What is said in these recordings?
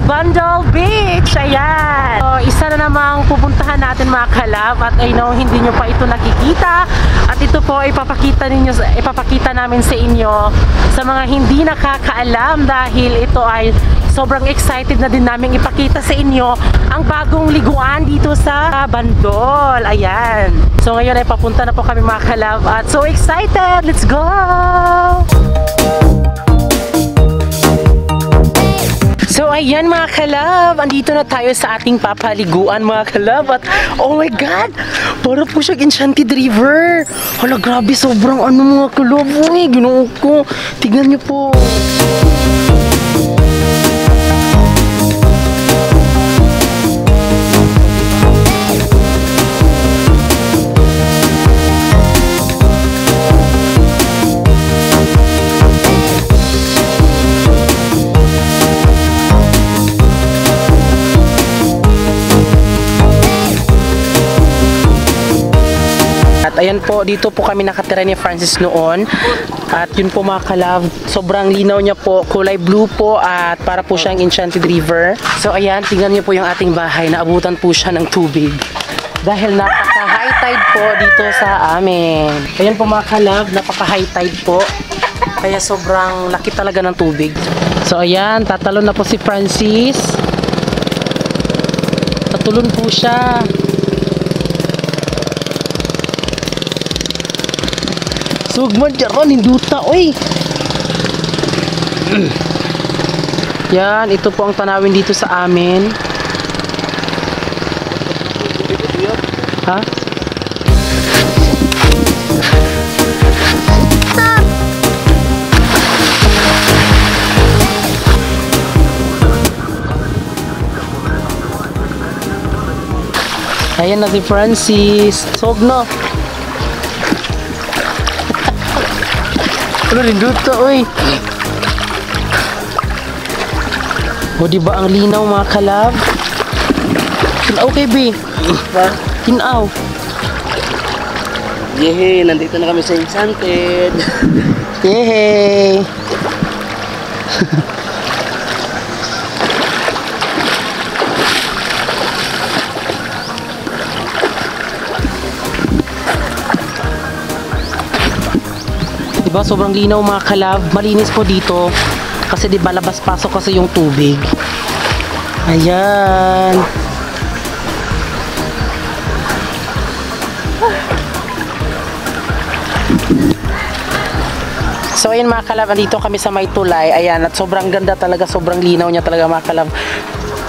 Bandol Beach. Ayan. So, isa na namang pupuntahan natin mga kalab. At I know hindi nyo pa ito nakikita. At ito po ipapakita namin sa inyo sa mga hindi nakakaalam dahil ito ay sobrang excited na din namin ipakita sa inyo ang bagong liguan dito sa Bandol. Ayan. So ngayon ay papunta na po kami mga kalab at so excited! Let's go! So ayan mga kalab, andito na tayo sa ating papaliguan mga kalab at oh my god, para po siyang Enchanted River. Hala grabe, sobrang ano mga kalab, ginoo ko. Tignan niyo po. Ayan po, dito po kami nakatira ni Francis noon. At yun po mga kalab, sobrang linaw niya po, kulay blue po at para po siyang Enchanted River. So ayan, tingnan niyo po yung ating bahay, naabutan po siya ng tubig. Dahil napaka-high tide po dito sa amin. Ayan po mga kalab, napaka-high tide po. Kaya sobrang laki talaga ng tubig. So ayan, tatalon na po si Francis. Tatulon po siya. Sugman jaron hinduta oy. Yan, ito po ang tanawin dito sa amin. Ha? Ayan na si Francis. Sogno. Ano rin dito, oy. O diba ang linaw mga kalab? Tinaw kay B. Tinaw. Yehey, nandito na kami sa Enchanted. Yehey. Diba sobrang linaw mga kalab, malinis po dito kasi diba labas pasok kasi yung tubig. Ayan. So ayan mga kalab, andito kami sa may tulay. Ayan, at sobrang ganda talaga, sobrang linaw niya talaga mga kalab.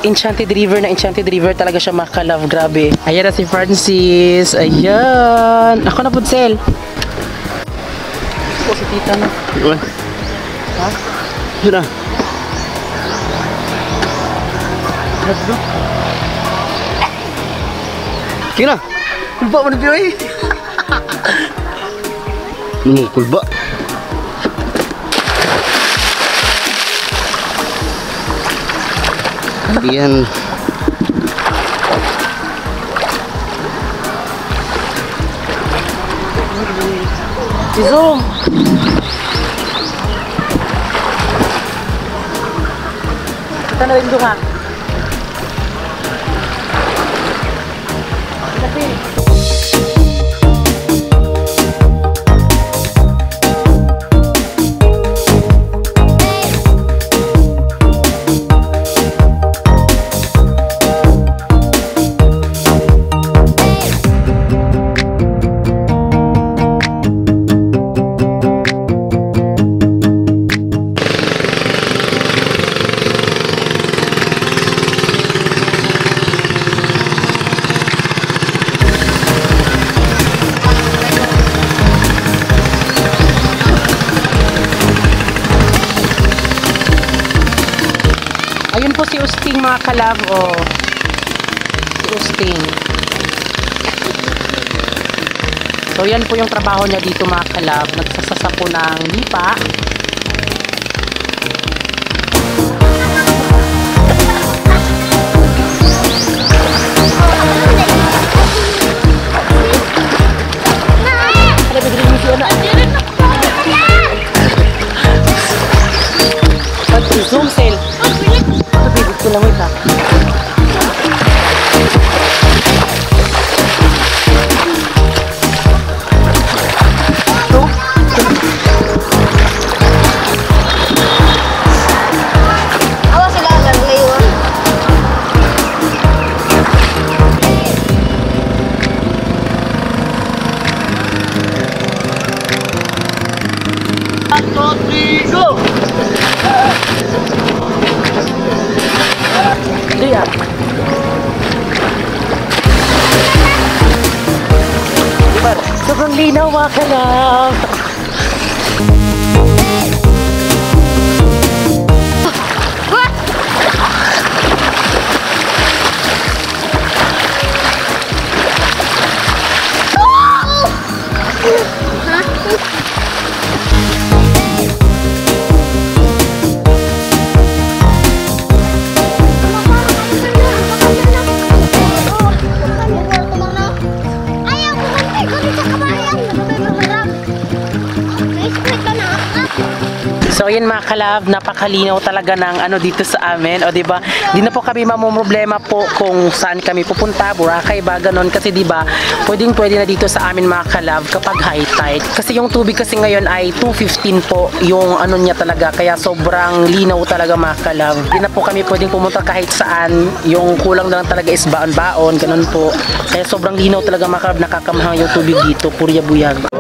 Enchanted River na Enchanted River talaga siya mga kalab, grabe. Ayan na si Francis. Ayan. Ako na po, Sel. Si tita na. Iwan. Ha? Yun na. Let's go. Sige na. Kulba mo na piyo eh. Kulba. Yan. Zoom. Kita na rin doon ha. Ayun po si Usting mga kalab, o si Usting. So yan po yung trabaho niya dito mga kalab, nagsasasa po ng lipa. Zoom sale. Napakilinaw mga kalab. So yun mga kalab, napakalinaw talaga ng ano dito sa amin, o di ba? Di na po kami mamumroblema po kung saan kami pupunta, Boracay ba ganon, kasi di ba? Pwedeng-pwede na dito sa amin mga kalab kapag high tide. Kasi yung tubig kasi ngayon ay 2:15 po yung ano niya talaga, kaya sobrang linaw talaga mga kalab. Di na po kami pwedeng pumunta kahit saan, yung kulang lang talaga is baon-baon, ganon po. Kaya sobrang linaw talaga mga kalab, nakakamahang yung tubig dito, purya buyag.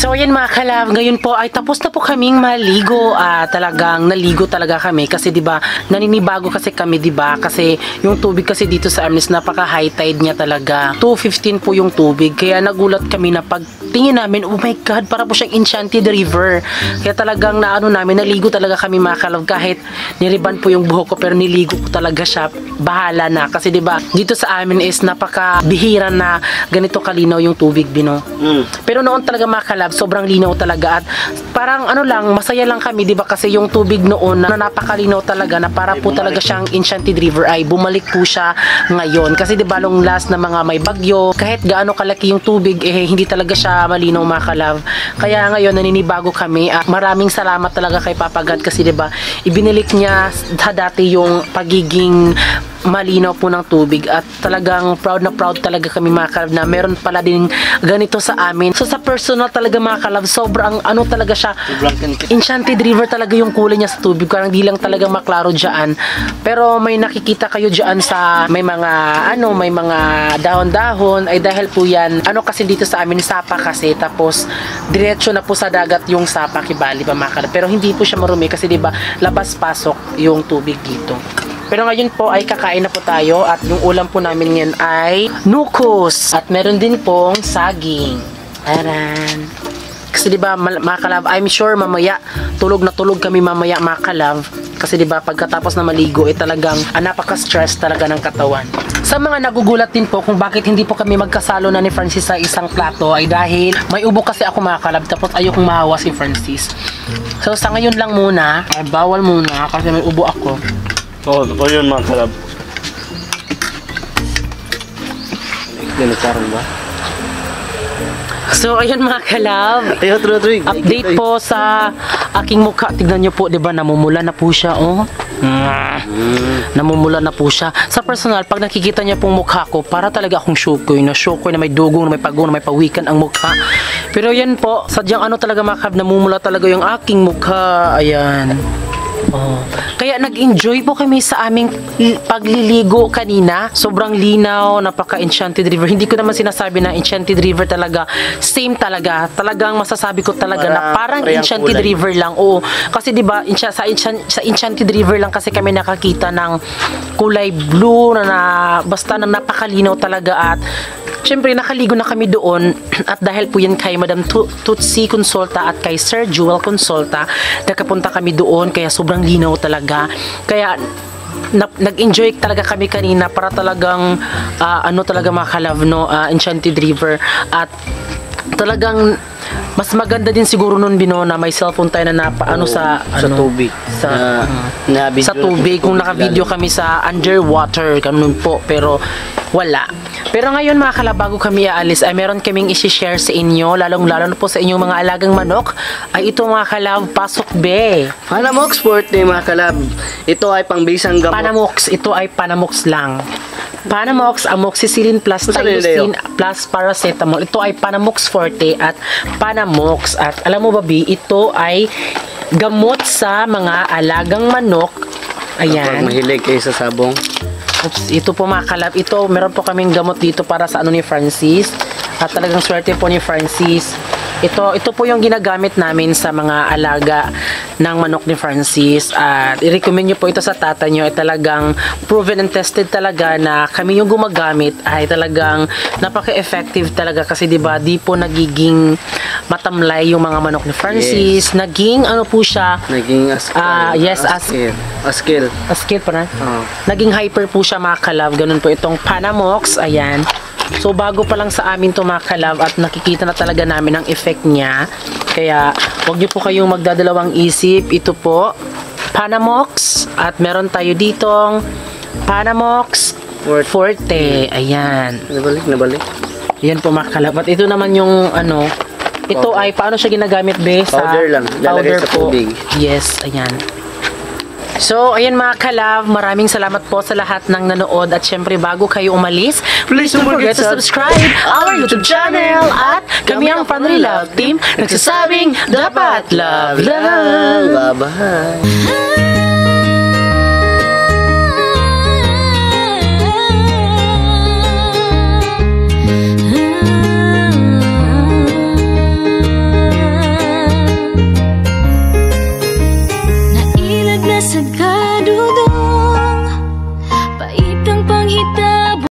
So ayan mga kalab, ngayon po ay tapos na po kaming maligo. Talagang naligo talaga kami kasi 'di ba naninibago kasi kami 'di ba kasi yung tubig kasi dito sa amin is napaka high tide niya talaga. 2:15 po yung tubig kaya nagulat kami na pagtingin namin, oh my god, para po siyang enchanted river. Kaya talagang naano namin, naligo talaga kami mga kalab, kahit niriban po yung buhok ko pero niligo ko talaga siya. Bahala na kasi 'di ba dito sa amin is napaka bihira na ganito kalinaw yung tubig bino. Pero noon talaga mga kalab, sobrang linaw talaga at parang ano lang, masaya lang kami 'di ba kasi yung tubig noon na napakalinaw talaga na para po talaga siyang enchanted river ay bumalik po siya ngayon kasi 'di ba nung last na mga may bagyo, kahit gaano kalaki yung tubig hindi talaga siya malinaw mga kalab. Kaya ngayon naninibago kami at maraming salamat talaga kay Papa God kasi 'di ba ibinilik niya sa dati yung pagiging malinaw po ng tubig at talagang proud na proud talaga kami mga kalab na meron pala din ganito sa amin. So sa personal talaga mga kalab, sobrang ano talaga siya, enchanted river talaga yung kulay niya sa tubig, parang di lang talaga maklaro dyan. Pero may nakikita kayo dyan sa may mga ano, may mga dahon-dahon ay dahil po yan, ano kasi dito sa amin sapa kasi, tapos diretso na po sa dagat yung sapa kibali pa mga kalab. Pero hindi po siya marumi kasi diba labas-pasok yung tubig dito. Pero ngayon po ay kakain na po tayo at yung ulam po namin ngayon ay nukos at meron din pong saging. Aran. Kasi diba mga kalab, I'm sure mamaya tulog na tulog kami mamaya mga kalab. Kasi diba pagkatapos na maligo talagang napaka-stress talaga ng katawan. Sa mga nagugulat din po kung bakit hindi po kami magkasalo na ni Francis sa isang plato ay dahil may ubo kasi ako mga kalab, tapos ayokong mahawa si Francis. So sa ngayon lang muna, ay bawal muna kasi may ubo ako. Oo, totoo yun mga kalab. Ganitaran ba? So, ayun mga kalab. Ayo, Rodrigo. Update po sa aking mukha. Tignan nyo po, di ba, namumula na po siya, oh. Namumula na po siya. Sa personal, pag nakikita niya pong mukha ko, para talaga akong shukoy na may dugong, na may pagong, na may pawikan ang mukha. Pero yan po, sadyang ano talaga mga kalab, namumula talaga yung aking mukha. Ayan. Oh. Kaya nag-enjoy po kami sa aming pagliligo kanina. Sobrang linaw, napaka-enchanted river. Hindi ko naman sinasabi na enchanted river talaga. Same talaga. Talagang masasabi ko talaga na parang enchanted river lang. Oo. Kasi 'di ba, sa enchanted river lang kasi kami nakakita ng kulay blue na basta na napakalinaw talaga. At syempre, nakaligo na kami doon at dahil po yan kay Madam Tutsi Consulta at kay Sir Jewel Consulta, nakapunta kami doon kaya sobrang linaw talaga. Kaya nag-enjoy talaga kami kanina para talagang ano talaga mga kalab, no, Enchanted River. At talagang mas maganda din siguro nun, Bino, na may cellphone tayo na napaano sa tubig. Sa tubig. Kung naka-video kami sa underwater, ganun po. Pero wala. Pero ngayon mga kalab, bago kami aalis, ay meron kaming isi-share sa inyo, lalong-lalo na po sa inyong mga alagang manok. Ay ito mga kalab, pasok be. Panamox Sport mga kalab. Ito ay pangbisang gamot. Panamox, ito ay Panamox lang. Panamox, amoxicillin plus tylosin plus paracetamol. Ito ay Panamox Forte at Panamox. At alam mo ba, Bi, ito ay gamot sa mga alagang manok. Ayan. Kapag mahilig kayo sa sabong. Oops, ito po mga kalab. Ito, meron po kaming gamot dito para sa ano ni Francis. At talagang swerte po ni Francis. Ito po yung ginagamit namin sa mga alaga ng manok ni Francis. At i-recommend nyo po ito sa tata nyo. Ay talagang proven and tested talaga na kami yung gumagamit ay talagang napaka-effective talaga. Kasi diba, di po nagiging matamlay yung mga manok ni Francis. Yes. Naging ano po siya? Naging Askil pa na? Naging hyper po siya mga kalab. Ganun po itong Panamox. Ayan. So, bago pa lang sa amin to mga kalab at nakikita na talaga namin ang effect niya. Kaya, huwag niyo po kayong magdadalawang isip. Ito po, Panamox. At meron tayo ditong Panamox Forte. Ayan. Nabalik. Yan po mga kalab. At ito naman yung ano, ito ay paano siya ginagamit, be? Powder lang. Lalagay sa tubig. Yes, ayan. So, ayan mga kalab, maraming salamat po sa lahat ng nanood at syempre bago kayo umalis, please don't forget to subscribe our YouTube channel at kami ang Family Love Team nagsasabing dapat love. Bye-bye.